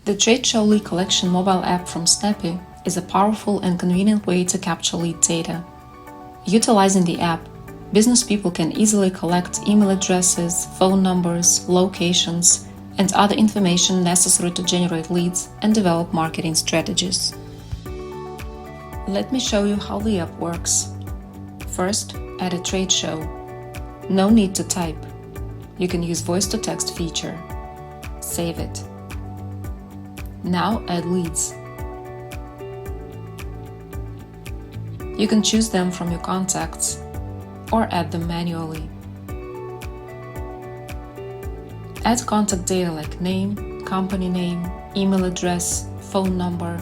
The tradeshow lead collection mobile app from Snappy is a powerful and convenient way to capture lead data. Utilizing the app, business people can easily collect email addresses, phone numbers, locations, and other information necessary to generate leads and develop marketing strategies. Let me show you how the app works. First, add a trade show. No need to type. You can use voice-to-text feature. Save it. Now add leads. You can choose them from your contacts or add them manually. Add contact data like name, company name, email address, phone number.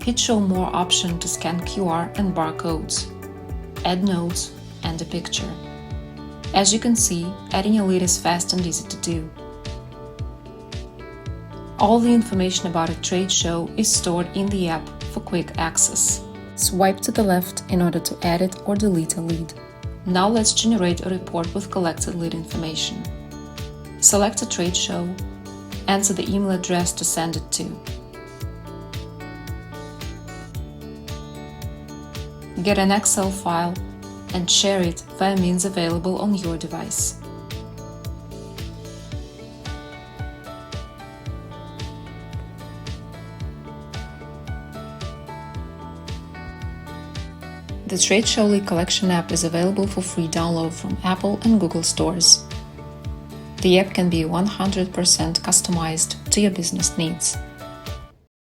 Hit Show More option to scan QR and barcodes. Add notes and a picture. As you can see, adding a lead is fast and easy to do. All the information about a trade show is stored in the app for quick access. Swipe to the left in order to edit or delete a lead. Now let's generate a report with collected lead information. Select a trade show, enter the email address to send it to. Get an Excel file and share it via means available on your device. The tradeshow lead collection app is available for free download from Apple and Google stores. The app can be 100% customized to your business needs.